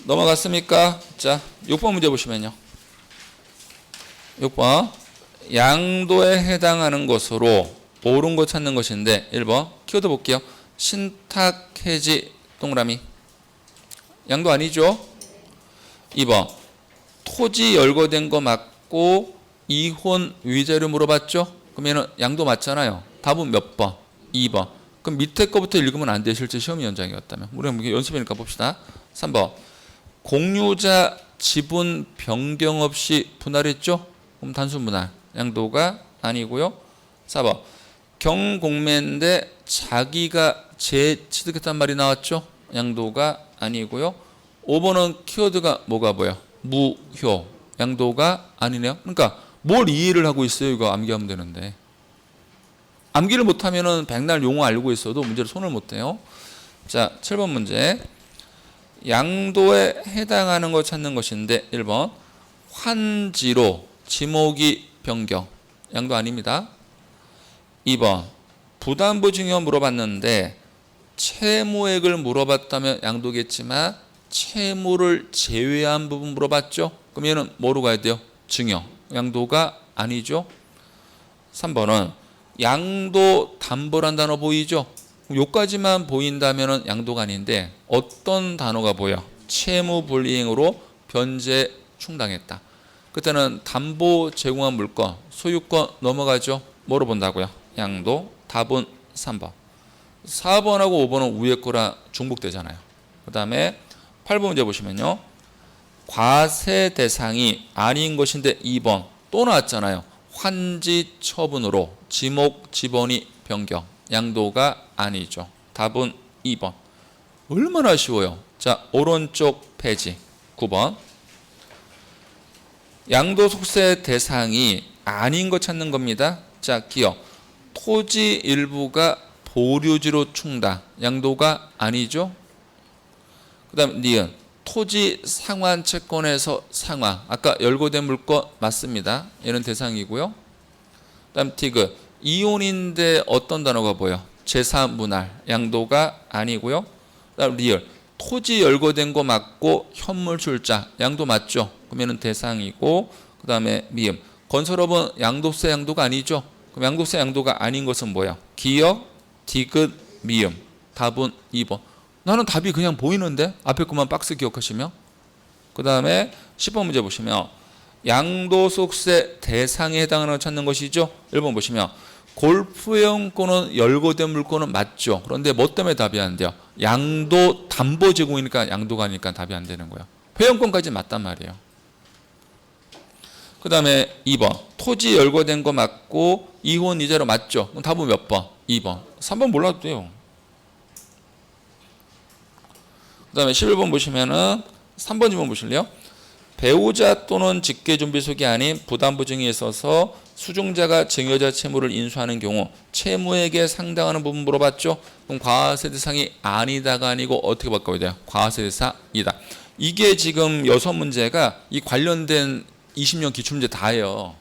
넘어갔습니까? 자, 6번 문제 보시면요. 6번. 양도에 해당하는 것으로 옳은 거 찾는 것인데, 1번 키워드 볼게요. 신탁 해지 동그라미. 양도 아니죠? 2번 토지 열거된 거 맞고 이혼 위자료 물어봤죠? 그러면 양도 맞잖아요. 답은 몇 번? 2번. 그럼 밑에 거부터 읽으면 안 돼, 실제 시험 현장이었다면. 우리가 연습이니까 봅시다. 3번 공유자 지분 변경 없이 분할했죠? 그럼 단순 분할. 양도가 아니고요. 4번 경공매인데 자기가 재취득했단 말이 나왔죠? 양도가 아니고요. 5번은 키워드가 뭐가 보여? 무효. 양도가 아니네요. 그러니까 뭘 이해를 하고 있어요? 이거 암기하면 되는데. 암기를 못하면은 백날 용어 알고 있어도 문제를 손을 못 대요. 자, 7번 문제. 양도에 해당하는 거 찾는 것인데, 1번 환지로 지목이 변경. 양도 아닙니다. 2번 부담부 증여 물어봤는데 채무액을 물어봤다면 양도겠지만 채무를 제외한 부분 물어봤죠? 그럼 얘는 뭐로 가야 돼요? 증여. 양도가 아니죠. 3번은 양도 담보란 단어 보이죠? 요까지만 보인다면 양도가 아닌데 어떤 단어가 보여? 채무 불이행으로 변제 충당했다. 그때는 담보 제공한 물건, 소유권 넘어가죠? 뭐로 본다고요? 양도. 답은 3번. 4번하고 5번은 위에 거라 중복되잖아요. 그 다음에 8번 문제 보시면요. 과세 대상이 아닌 것인데 2번 또 나왔잖아요. 환지 처분으로 지목 지번이 변경. 양도가 아니죠. 답은 2번. 얼마나 쉬워요. 자, 오른쪽 페이지 9번. 양도 속세 대상이 아닌 거 찾는 겁니다. 자, 기억. 토지 일부가 보류지로 충당. 양도가 아니죠. 그 다음 니은. 토지 상환 채권에서 상환. 아까 열거된 물건 맞습니다. 얘는 대상이고요. 그 다음 티그. 이혼인데 어떤 단어가 보여? 재산분할. 양도가 아니고요. 그 다음 리을. 토지 열거된 거 맞고 현물 출자. 양도 맞죠. 그러면 대상이고. 그 다음에 미음. 건설업은 양도세 양도가 아니죠. 그럼 양도세 양도가 아닌 것은 뭐야? 기역, 디귿, 미음. 답은 2번. 나는 답이 그냥 보이는데 앞에 것만 박스 기억하시면. 그 다음에 10번 문제 보시면 양도소득세 대상에 해당하는 걸 찾는 것이죠. 1번 보시면 골프회원권은 열거된 물건은 맞죠. 그런데 뭐 때문에 답이 안 돼요? 양도 담보 제공이니까 양도가 아니니까 답이 안 되는 거예요. 회원권까지 맞단 말이에요. 그 다음에 2번 토지 열거된 거 맞고 이혼 이자료 맞죠? 그럼 답은 몇 번? 2번. 3번 몰라도 돼요. 그 다음에 11번 보시면은 3번 지문 보실래요? 배우자 또는 직계존비속이 아닌 부담부 증에 있어서 수중자가 증여자 채무를 인수하는 경우 채무액에 상당하는 부분 물어봤죠? 그럼 과세 대상이 아니다가 아니고 어떻게 바꿔야 돼요? 과세 대상이다. 이게 지금 6문제가 이 관련된 20년 기출문제 다예요.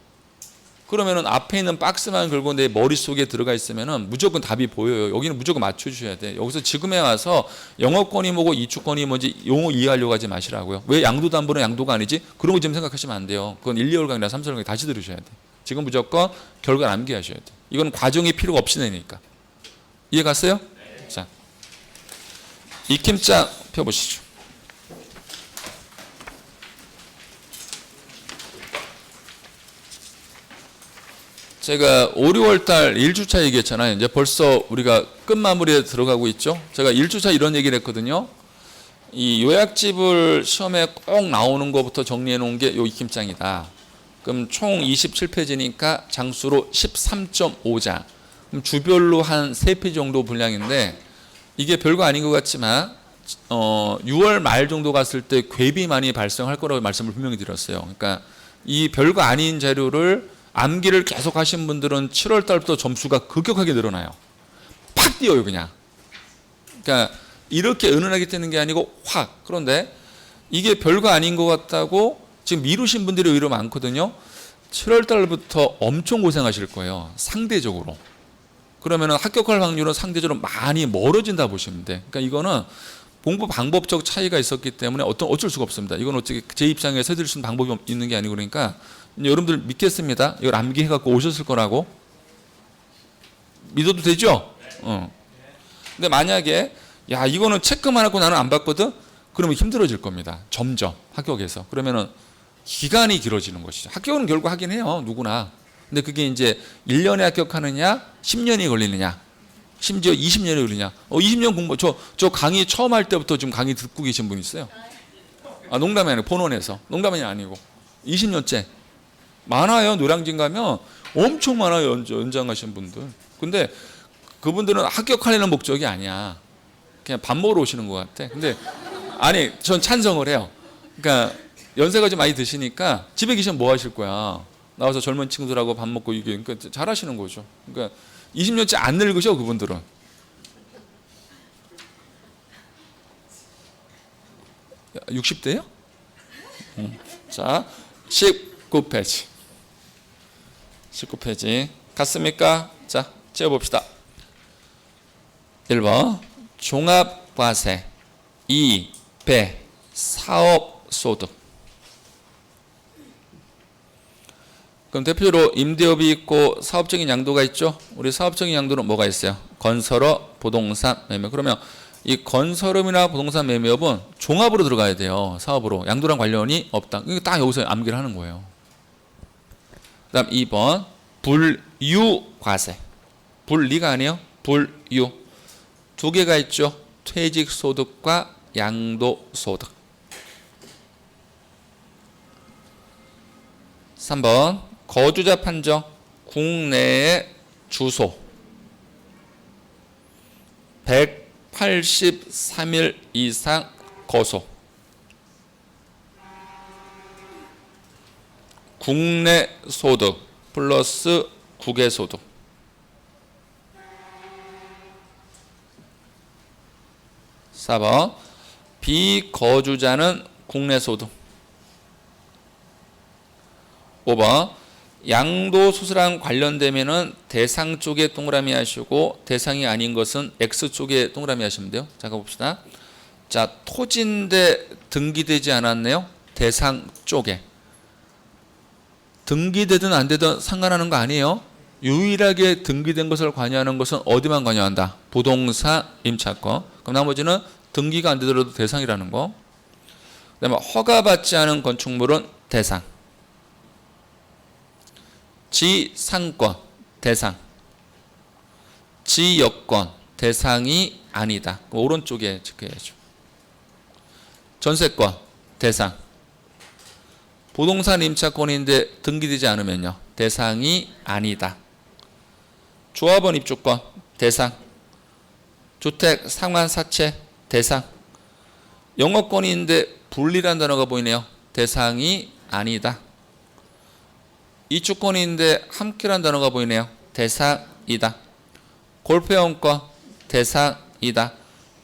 그러면은 앞에 있는 박스만 걸고 내 머릿속에 들어가 있으면은 무조건 답이 보여요. 여기는 무조건 맞춰주셔야 돼. 여기서 지금에 와서 영어권이 뭐고 이주권이 뭔지 용어 이해하려고 하지 마시라고요. 왜 양도담보는 양도가 아니지? 그런 거 지금 생각하시면 안 돼요. 그건 1, 2월 강의나 3, 4월 강의 다시 들으셔야 돼. 지금 무조건 결과 남기하셔야 돼. 이건 과정이 필요가 없이 되니까. 이해 갔어요? 네. 자, 익힘장 펴보시죠. 제가 5, 6월 달 1주차 얘기했잖아요. 이제 벌써 우리가 끝마무리에 들어가고 있죠. 제가 1주차 이런 얘기를 했거든요. 이 요약집을 시험에 꼭 나오는 것부터 정리해 놓은 게 요 익힘장이다. 그럼 총 27페이지니까 장수로 13.5장. 그럼 주별로 한 3페이지 정도 분량인데 이게 별거 아닌 것 같지만 6월 말 정도 갔을 때 갭이 많이 발생할 거라고 말씀을 분명히 드렸어요. 그러니까 이 별거 아닌 자료를 암기를 계속 하신 분들은 7월 달부터 점수가 급격하게 늘어나요. 팍 뛰어요 그냥. 그러니까 이렇게 은은하게 뜨는 게 아니고 확. 그런데 이게 별거 아닌 것 같다고 지금 미루신 분들이 의외로 많거든요. 7월 달부터 엄청 고생하실 거예요. 상대적으로. 그러면 합격할 확률은 상대적으로 많이 멀어진다 보시면 돼. 그러니까 이거는 공부 방법적 차이가 있었기 때문에 어쩔 수가 없습니다. 이건 어떻게 제 입장에서 해드릴 수 있는 방법이 있는 게 아니고 그러니까 여러분들 믿겠습니다. 이걸 암기해갖고 오셨을 거라고. 믿어도 되죠? 근데 만약에 야 이거는 체크만 하고 나는 안 봤거든? 그러면 힘들어질 겁니다. 점점 합격해서. 그러면은 기간이 길어지는 것이죠. 합격은 결국 하긴 해요. 누구나. 근데 그게 이제 1년에 합격하느냐 10년이 걸리느냐 심지어 20년이 걸리냐 20년 공부 저 강의 처음 할 때부터 지금 강의 듣고 계신 분 있어요. 아 농담이 아니고 본원에서 농담이 아니고 20년째 많아요. 노량진 가면 엄청 많아요. 연장 가신 분들. 근데 그분들은 합격하려는 목적이 아니야. 그냥 밥 먹으러 오시는 것 같아. 근데 아니 전 찬성을 해요. 그러니까 연세가 좀 많이 드시니까 집에 계시면 뭐 하실 거야. 나와서 젊은 친구들하고 밥 먹고 이게 그러니까 잘하시는 거죠. 그러니까 20년째 안 늙으셔 그분들은. 60대요? 자 19페이지 19페이지 갔습니까? 자 채워봅시다. 1번 종합과세 2. 배 사업소득. 그럼 대표적으로 임대업이 있고 사업적인 양도가 있죠. 우리 사업적인 양도는 뭐가 있어요? 건설업, 부동산, 매매. 그러면 이 건설업이나 부동산 매매업은 종합으로 들어가야 돼요. 사업으로. 양도랑 관련이 없다. 이거 딱 여기서 암기를 하는 거예요. 그 다음 2번 불유과세. 불리가 아니에요. 불유. 두 개가 있죠. 퇴직소득과 양도소득. 3번 거주자 판정 국내의 주소 183일 이상 거소. 국내 소득 플러스 국외 소득. 4번 비거주자는 국내 소득. 5번 양도소득랑 관련되면은 대상 쪽에 동그라미 하시고 대상이 아닌 것은 X 쪽에 동그라미 하시면 돼요. 자 가봅시다. 자 토지인데 등기되지 않았네요. 대상 쪽에. 등기되든 안 되든 상관하는 거 아니에요. 유일하게 등기된 것을 관여하는 것은 어디만 관여한다? 부동산 임차권. 그럼 나머지는 등기가 안 되더라도 대상이라는 거. 그 다음에 허가받지 않은 건축물은 대상. 지상권 대상. 지역권 대상이 아니다. 오른쪽에 체크해야죠. 전세권 대상. 부동산 임차권인데 등기되지 않으면요. 대상이 아니다. 조합원 입주권 대상. 주택 상환 사채 대상. 영어권인데 분리라는 단어가 보이네요. 대상이 아니다. 이주권인데 함께라는 단어가 보이네요. 대상이다. 골프회원권 대상이다.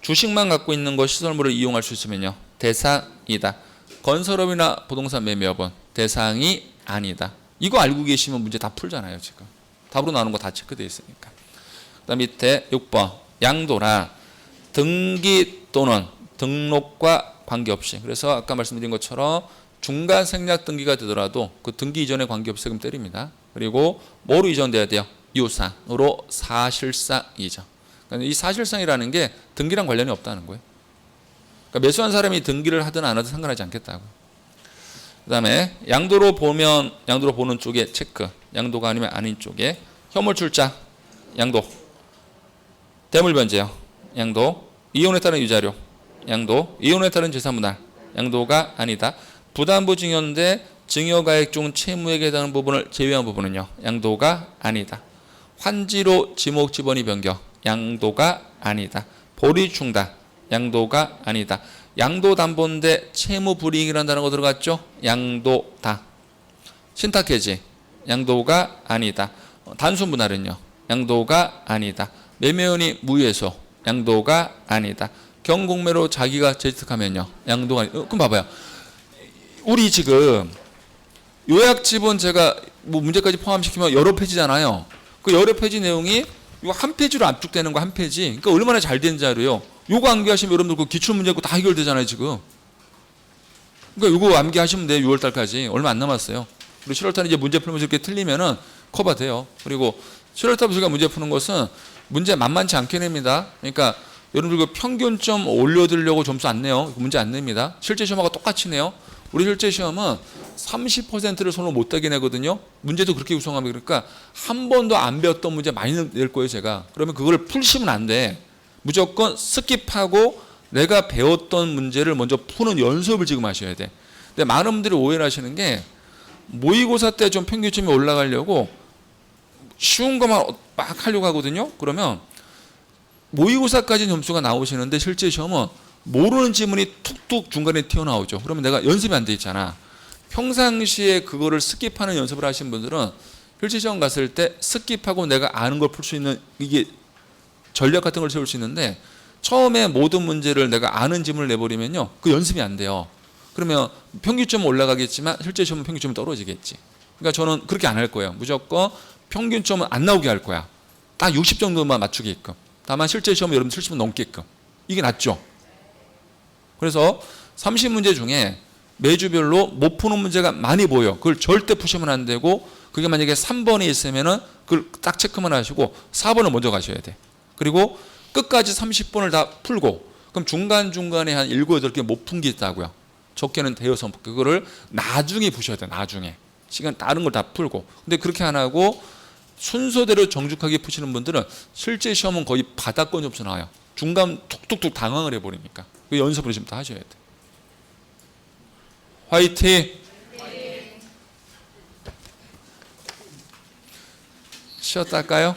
주식만 갖고 있는 것 시설물을 이용할 수 있으면요. 대상이다. 건설업이나 부동산 매매업은 대상이 아니다. 이거 알고 계시면 문제 다 풀잖아요. 지금 답으로 나오는 거 다 체크되어 있으니까. 그다음 밑에 6번 양도나 등기 또는 등록과 관계없이. 그래서 아까 말씀드린 것처럼 중간 생략 등기가 되더라도 그 등기 이전에 관계없이 세금 때립니다. 그리고 뭐로 이전돼야 돼요? 유상으로 사실상 이전. 그러니까 이 사실상이라는 게 등기랑 관련이 없다는 거예요. 그러니까 매수한 사람이 등기를 하든 안 하든 상관하지 않겠다고. 그다음에 양도로 보는 쪽에 체크. 양도가 아니면 아닌 쪽에 현물 출자, 양도. 대물 변제요, 양도. 이혼에 따른 위자료, 양도. 이혼에 따른 재산 분할, 양도가 아니다. 부담부 증여인데 증여가액 중 채무액에 해당하는 부분을 제외한 부분은요, 양도가 아니다. 환지로 지목 지번이 변경, 양도가 아니다. 보리 충당, 양도가 아니다. 양도 담보인데 채무 불이익이라는 단어가 들어갔죠? 양도다. 신탁 해지, 양도가 아니다. 단순 분할은요, 양도가 아니다. 매매원이 무효해소, 양도가 아니다. 경공매로 자기가 재직하면요, 양도가 아니다. 그럼 봐봐요. 우리 지금 요약 지분 제가 뭐 문제까지 포함시키면 여러 페이지잖아요. 그 여러 페이지 내용이 이거 한 페이지로 압축되는 거 한 페이지. 그러니까 얼마나 잘 된 자료요. 요거 암기하시면 여러분들 그 기출 문제고 다 해결되잖아요 지금. 그러니까 요거 암기하시면 돼요. 6월달까지 얼마 안 남았어요. 그리고 7월달에 이제 문제 풀면서 이렇게 틀리면은 커버돼요. 그리고 7월달부터 제가 문제 푸는 것은 문제 만만치 않게 냅니다. 그러니까 여러분들 그 평균점 올려드리려고 점수 안 내요. 문제 안 냅니다. 실제 시험하고 똑같이 내요. 우리 실제 시험은 30%를 손으로 못 대게 내거든요. 문제도 그렇게 구성하면. 그러니까 한 번도 안 배웠던 문제 많이 낼 거예요 제가. 그러면 그거를 풀시면 안 돼. 무조건 스킵하고 내가 배웠던 문제를 먼저 푸는 연습을 지금 하셔야 돼. 근데 많은 분들이 오해를 하시는 게 모의고사 때 좀 평균점이 올라가려고 쉬운 것만 막 하려고 하거든요. 그러면 모의고사까지 점수가 나오시는데 실제 시험은 모르는 지문이 툭툭 중간에 튀어나오죠. 그러면 내가 연습이 안 돼 있잖아. 평상시에 그거를 스킵하는 연습을 하신 분들은 실제 시험 갔을 때 스킵하고 내가 아는 걸 풀 수 있는 이게 전략 같은 걸 세울 수 있는데 처음에 모든 문제를 내가 아는 지문을 내버리면요. 그 연습이 안 돼요. 그러면 평균점은 올라가겠지만 실제 시험은 평균점이 떨어지겠지. 그러니까 저는 그렇게 안 할 거예요. 무조건 평균점은 안 나오게 할 거야. 딱 60 정도만 맞추게끔. 다만 실제 시험은 여러분 70은 넘게끔. 이게 낫죠. 그래서 30문제 중에 매주별로 못 푸는 문제가 많이 보여. 그걸 절대 푸시면 안 되고 그게 만약에 3번이 있으면은 그걸 딱 체크만 하시고 4번을 먼저 가셔야 돼. 그리고 끝까지 30번을 다 풀고 그럼 중간중간에 한 7, 8개 못 푼 게 있다고요. 적게는 대여섯 개. 그거를 나중에 푸셔야 돼. 나중에. 시간 다른 걸 다 풀고. 근데 그렇게 안 하고 순서대로 정직하게 푸시는 분들은 실제 시험은 거의 바닥권 점수 나와요. 중간 툭툭툭 당황을 해버리니까. 그 연습을 지금 다 하셔야 돼. 화이팅! 쉬었다 할까요?